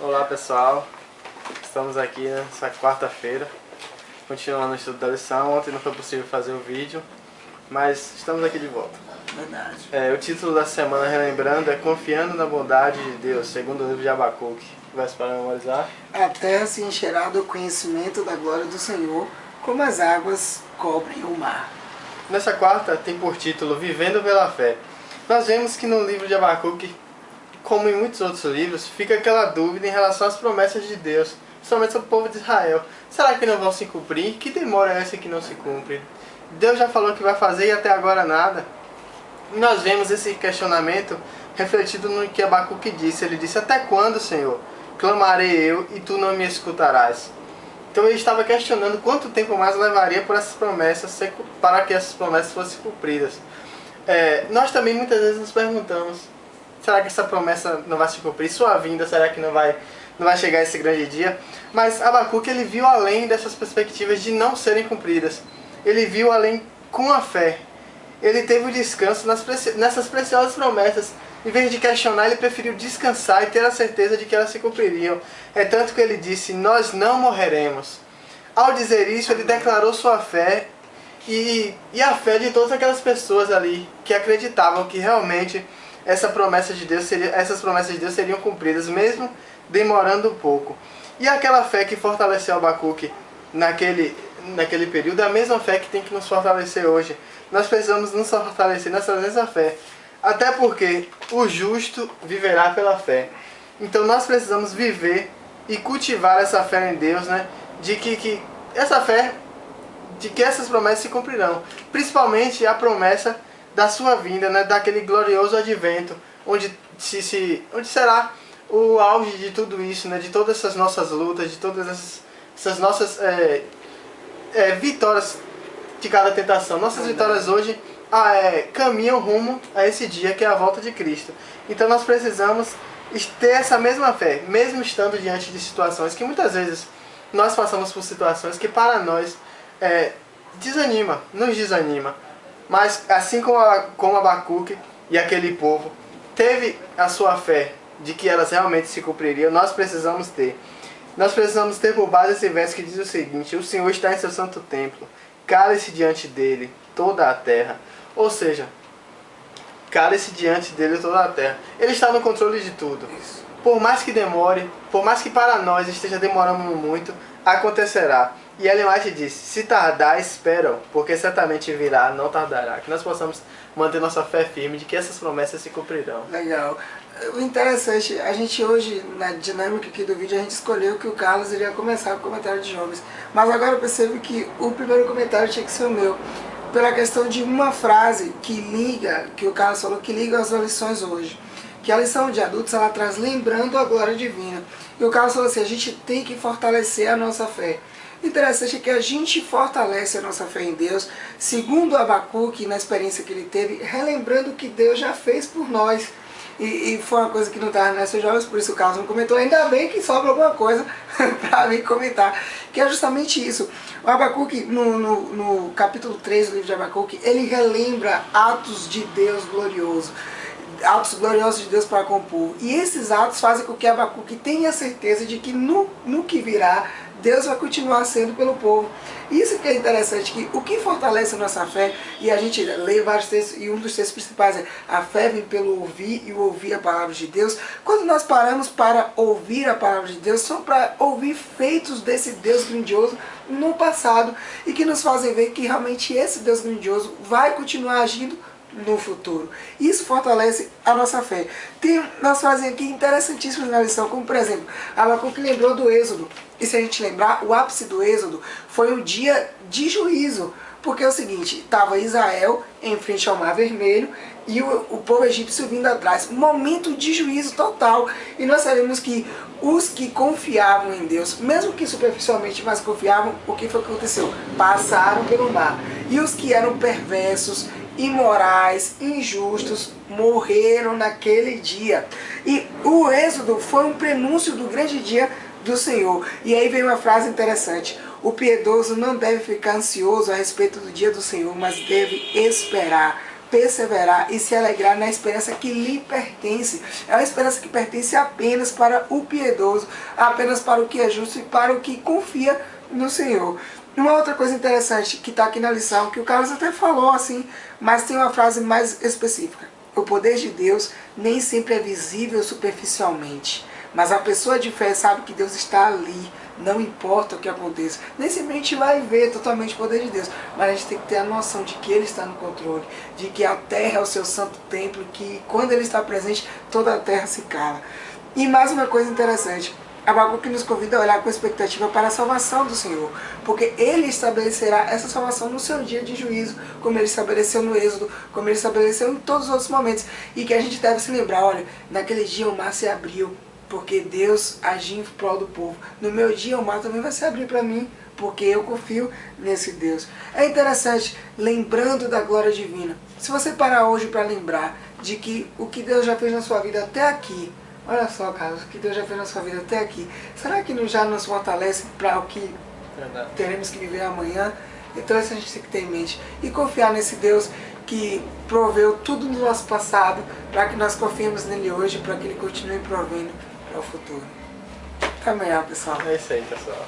Olá pessoal, estamos aqui nessa quarta-feira, continuando o estudo da lição. Ontem não foi possível fazer o vídeo, mas estamos aqui de volta. Verdade. O título da semana, relembrando, é Confiando na Bondade de Deus, segundo o livro de Abacuque. Vai para memorizar? A terra se encherá do conhecimento da glória do Senhor, como as águas cobrem o mar. Nessa quarta tem por título Vivendo pela Fé. Nós vemos que no livro de Abacuque, como em muitos outros livros, fica aquela dúvida em relação às promessas de Deus, somente ao povo de Israel. Será que não vão se cumprir? Que demora é essa que não se cumpre? Deus já falou que vai fazer e até agora nada. E nós vemos esse questionamento refletido no que Abacuque disse. Ele disse: até quando, Senhor? Clamarei eu e tu não me escutarás. Então ele estava questionando quanto tempo mais levaria por essas promessas, para que essas promessas fossem cumpridas. Nós também muitas vezes nos perguntamos: será que essa promessa não vai se cumprir? Sua vinda, será que não vai chegar esse grande dia? Mas Abacuque, ele viu além dessas perspectivas de não serem cumpridas. Ele viu além com a fé. Ele teve o descanso nessas preciosas promessas. Em vez de questionar, ele preferiu descansar e ter a certeza de que elas se cumpririam. É tanto que ele disse: nós não morreremos. Ao dizer isso, ele declarou sua fé e a fé de todas aquelas pessoas ali que acreditavam que realmente essas promessas de Deus seriam cumpridas, mesmo demorando um pouco. E aquela fé que fortaleceu Abacuque naquele período é a mesma fé que tem que nos fortalecer hoje. Nós precisamos nos fortalecer nessa mesma fé. Até porque o justo viverá pela fé. Então nós precisamos viver e cultivar essa fé em Deus, né? De que essa fé, de que essas promessas se cumprirão. Principalmente a promessa da sua vinda, né? Daquele glorioso advento, onde será o auge de tudo isso, né? De todas essas nossas lutas, de todas essas nossas vitórias de cada tentação. Nossas vitórias hoje caminham rumo a esse dia que é a volta de Cristo. Então nós precisamos ter essa mesma fé, mesmo estando diante de situações que muitas vezes nós passamos por situações que para nós nos desanima. Mas assim como Abacuque e aquele povo teve a sua fé de que elas realmente se cumpririam, nós precisamos ter. Nós precisamos ter por base esse verso que diz o seguinte: o Senhor está em seu santo templo, cale-se diante dele toda a terra. Ou seja, cale-se diante dele toda a terra. Ele está no controle de tudo. Por mais que demore, por mais que para nós esteja demorando muito, acontecerá. E Ellen White disse: se tardar, espera, porque certamente virá, não tardará. Que nós possamos manter nossa fé firme de que essas promessas se cumprirão. Legal. O interessante, a gente hoje, na dinâmica aqui do vídeo, a gente escolheu que o Carlos iria começar com o comentário de jovens. Mas agora eu percebo que o primeiro comentário tinha que ser o meu. Pela questão de uma frase que o Carlos falou, que liga as lições hoje. Que a lição de adultos, ela traz lembrando a glória divina. E o Carlos falou assim: a gente tem que fortalecer a nossa fé. O interessante é que a gente fortalece a nossa fé em Deus, segundo Abacuque, na experiência que ele teve, relembrando o que Deus já fez por nós. E foi uma coisa que não estava nessas jogos, por isso o Carlos não comentou. Ainda bem que sobra alguma coisa para mim comentar, que é justamente isso. O Abacuque, no capítulo 3 do livro de Abacuque, ele relembra atos de Deus glorioso, atos gloriosos de Deus para com o povo. E esses atos fazem com que Abacuque tenha certeza de que no que virá, Deus vai continuar sendo pelo povo. Isso que é interessante, que o que fortalece a nossa fé, e a gente lê vários textos, e um dos textos principais é: a fé vem pelo ouvir, e o ouvir a palavra de Deus. Quando nós paramos para ouvir a palavra de Deus, são para ouvir feitos desse Deus grandioso no passado, e que nos fazem ver que realmente esse Deus grandioso vai continuar agindo no futuro. Isso fortalece a nossa fé. Tem umas frases aqui interessantíssimas na lição, como por exemplo, Abacuque lembrou do Êxodo. E se a gente lembrar, o ápice do Êxodo foi o dia de juízo. Porque é o seguinte, estava Israel em frente ao Mar Vermelho e o povo egípcio vindo atrás. Um momento de juízo total. E nós sabemos que os que confiavam em Deus, mesmo que superficialmente, mas confiavam, o que foi que aconteceu? Passaram pelo mar. E os que eram perversos, imorais, injustos, morreram naquele dia. E o Êxodo foi um prenúncio do grande dia do Senhor. E aí vem uma frase interessante: o piedoso não deve ficar ansioso a respeito do dia do Senhor, mas deve esperar perseverar e se alegrar na esperança que lhe pertence. É uma esperança que pertence apenas para o piedoso, apenas para o que é justo e para o que confia no Senhor. Uma outra coisa interessante que está aqui na lição, que o Carlos até falou assim, mas tem uma frase mais específica. O poder de Deus nem sempre é visível superficialmente, mas a pessoa de fé sabe que Deus está ali, não importa o que aconteça. Nem sempre a gente vai ver totalmente o poder de Deus, mas a gente tem que ter a noção de que Ele está no controle, de que a terra é o seu santo templo, que quando Ele está presente, toda a terra se cala. E mais uma coisa interessante, Abacuque nos convida a olhar com expectativa para a salvação do Senhor, porque Ele estabelecerá essa salvação no seu dia de juízo, como Ele estabeleceu no Êxodo, como Ele estabeleceu em todos os outros momentos, e que a gente deve se lembrar, olha, naquele dia o mar se abriu, porque Deus agiu em prol do povo. No meu dia o mar também vai se abrir para mim, porque eu confio nesse Deus. É interessante, lembrando da glória divina, se você parar hoje para lembrar de que o que Deus já fez na sua vida até aqui, olha só, Carlos, o que Deus já fez na sua vida até aqui, será que já nos fortalece para o que teremos que viver amanhã? Então isso a gente tem que ter em mente e confiar nesse Deus que proveu tudo no nosso passado, para que nós confiemos nele hoje, para que ele continue provendo para o futuro. Até amanhã, pessoal. É isso aí, pessoal.